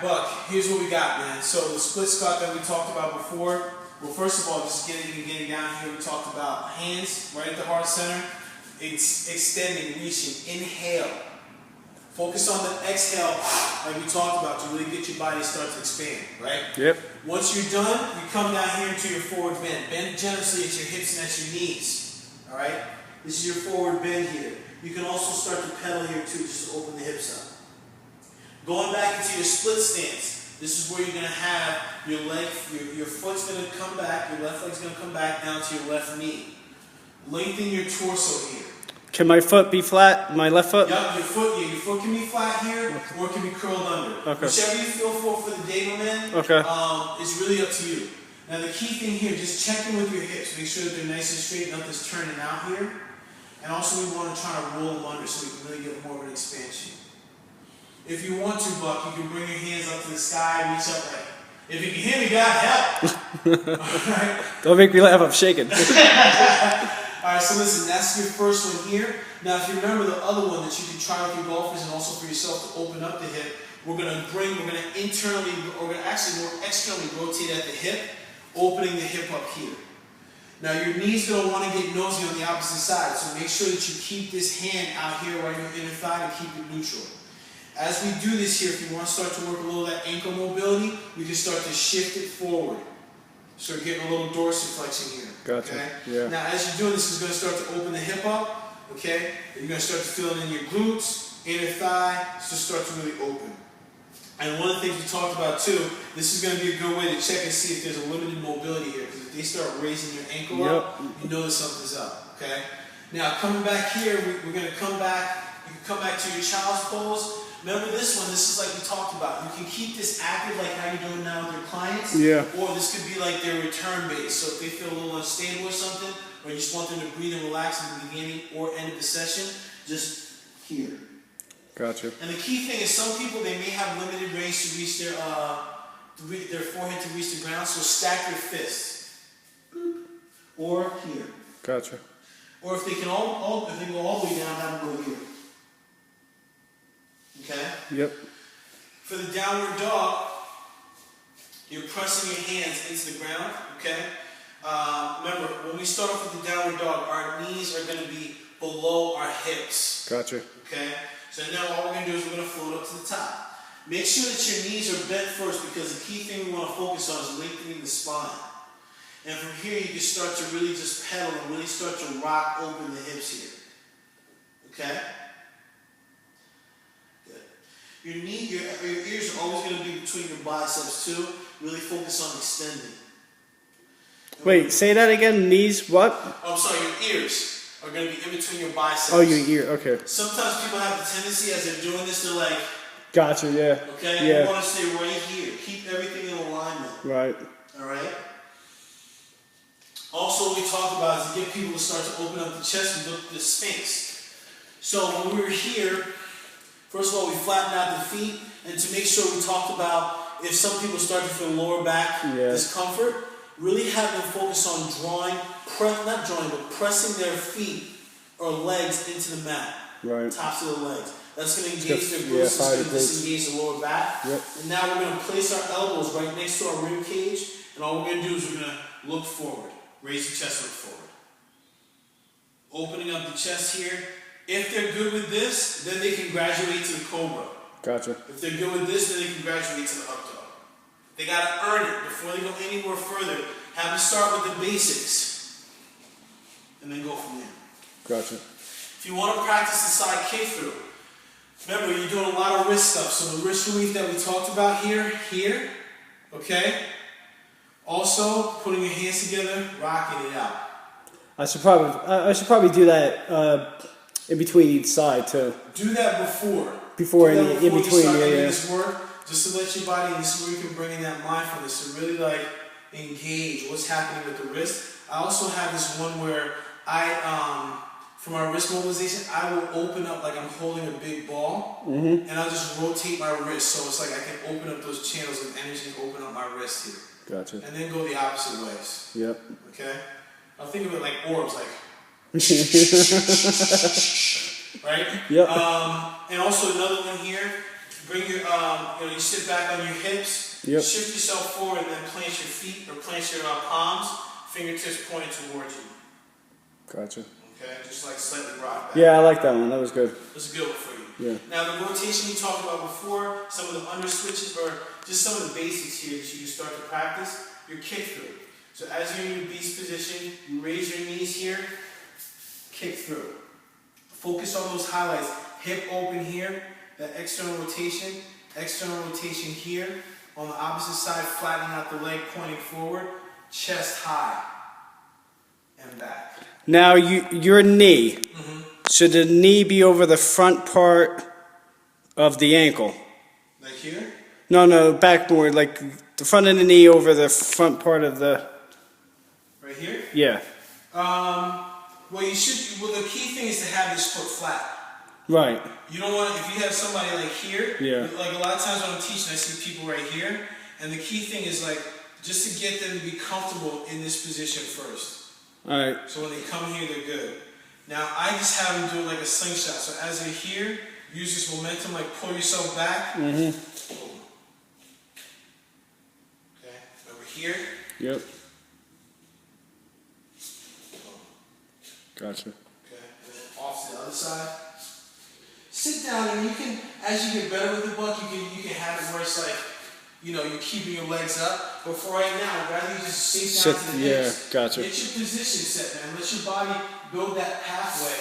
Buck, here's what we got, man. So the split squat that we talked about before, well, first of all, just getting down here, we talked about hands right at the heart center. It's extending, reaching, inhale. Focus on the exhale, like we talked about, to really get your body to start to expand, right? Yep. Once you're done, you come down here into your forward bend. Bend generously at your hips and at your knees, all right? This is your forward bend here. You can also start to pedal here too, just to open the hips up. Going back into your split stance, this is where you're going to have your leg, your foot's going to come back, your left leg's going to come back down to your left knee. Lengthen your torso here. Can my foot be flat? My left foot? Yep, your foot can be flat here, or it can be curled under. Okay. Whichever you feel for the day, my man, it's really up to you. Now the key thing here, just check in with your hips. Make sure that they're nice and straight, nothing's turning out here. And also we want to try to roll them under so we can really get more of an expansion. If you want to, Buck, you can bring your hands up to the sky, reach up like, if you can hear me, God help. Alright? Don't make me laugh, I'm shaking. Alright, so listen, that's your first one here. Now if you remember the other one that you can try with your golfers and also for yourself to open up the hip, we're going to externally rotate at the hip, opening the hip up here. Now your knee's going to want to get nosy on the opposite side, so make sure that you keep this hand out here right in your inner thigh to keep it neutral. As we do this here, if you want to start to work a little of that ankle mobility, we can start to shift it forward. Start getting a little dorsiflexion here. Gotcha. Okay? Yeah. Now as you're doing this, it's going to start to open the hip up. Okay? You're going to start to feel it in your glutes, inner thigh, to start to really open. And one of the things we talked about too, this is going to be a good way to check and see if there's a limited mobility here. Because if they start raising your ankle up, you know that something's up. Okay? Now coming back here, we're going to come back. You can come back to your child's pose. Remember this one, this is like we talked about. You can keep this active like how you're doing now with your clients. Yeah. Or this could be like their return base. So if they feel a little unstable or something, or you just want them to breathe and relax in the beginning or end of the session, just here. Gotcha. And the key thing is some people, they may have limited range to reach their forehead to reach the ground, so stack your fists. Or here. Gotcha. Or if they can if they go all the way down, have them go here. Okay? Yep. For the downward dog, you're pressing your hands into the ground, okay? Remember, when we start off with the downward dog, our knees are going to be below our hips. Gotcha. Okay? So now all we're going to do is we're going to float up to the top. Make sure that your knees are bent first because the key thing we want to focus on is lengthening the spine. And from here you can start to really just pedal and really start to rock open the hips here. Okay? Your ears are always going to be between your biceps too. Really focus on extending. Wait, say that again. Knees, what? Oh, I'm sorry, your ears are going to be in between your biceps. Oh, your ear, okay. Sometimes people have the tendency as they're doing this, they're like, gotcha, yeah. okay, yeah. You want to stay right here. Keep everything in alignment. Right. Alright? Also, what we talk about is to get people to start to open up the chest and look at the Sphinx. So when we were here, first of all, we flattened out the feet, and to make sure we talked about if some people start to feel lower back discomfort, really have them focus on pressing their feet or legs into the mat. Right. Tops of the legs. That's going to engage their glutes, it's going to disengage the lower back. Yep. And now we're going to place our elbows right next to our rib cage, and all we're going to do is we're going to look forward. Raise your chest, look forward. Opening up the chest here. If they're good with this, then they can graduate to the cobra. Gotcha. If they're good with this, then they can graduate to the up dog. They got to earn it before they go anywhere further. Have them start with the basics, and then go from there. Gotcha. If you want to practice the side kick through, remember you're doing a lot of wrist stuff. So the wrist relief that we talked about here, okay? Also, putting your hands together, rocking it out. I should probably do that in between each side too. Do that before. Before in between, you start doing this work, just to let your body, and this is where you can bring in that mindfulness to really like engage what's happening with the wrist. I also have this one where for my wrist mobilization, I will open up like I'm holding a big ball, and I'll just rotate my wrist so it's like I can open up those channels of energy and open up my wrist here. Gotcha. And then go the opposite ways. Yep. Okay? I'll think of it like orbs, like right? Yep. And also another one here, Bring your, you sit back on your hips. Yep. Shift yourself forward and then plant your feet or plant your palms, fingertips pointed towards you. Gotcha. Okay, just like slightly rock back. Yeah, I like that one. That was good. That's a good one for you. Yeah. Now the rotation we talked about before, some of the under switches, or just some of the basics here that you can start to practice, your kick through. So as you're in your beast position, you raise your knees here, kick through. Focus on those highlights. Hip open here, that external rotation here. On the opposite side, flattening out the leg, pointing forward, chest high, and back. Now, your knee. Mm-hmm. Should the knee be over the front part of the ankle? Like here? No, back more, like the front of the knee over the front part of the... Right here? Yeah. Well, the key thing is to have this foot flat. Right. You don't want to, if you have somebody like here, yeah. Like a lot of times when I'm teaching, I see people right here, and the key thing is like, just to get them to be comfortable in this position first. Alright. So when they come here, they're good. Now, I just have them do it like a slingshot. So as they're here, use this momentum, like pull yourself back. Mm-hmm. Okay, over here. Yep. Gotcha. Okay, and then off to the other side. Sit down, and you can, as you get better with the buck, you can have it where it's like, you're keeping your legs up. But for right now, rather you just sink down to the hips. Gotcha. Get your position set, man. Let your body build that pathway.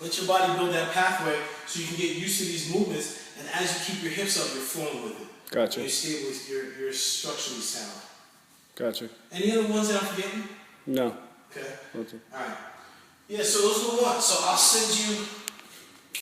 Let your body build that pathway so you can get used to these movements. And as you keep your hips up, you're flowing with it. Gotcha. You're stable. You're structurally sound. Gotcha. Any other ones that I'm forgetting? No. Okay. Okay. All right. Yeah. So those are the ones. So I'll send you.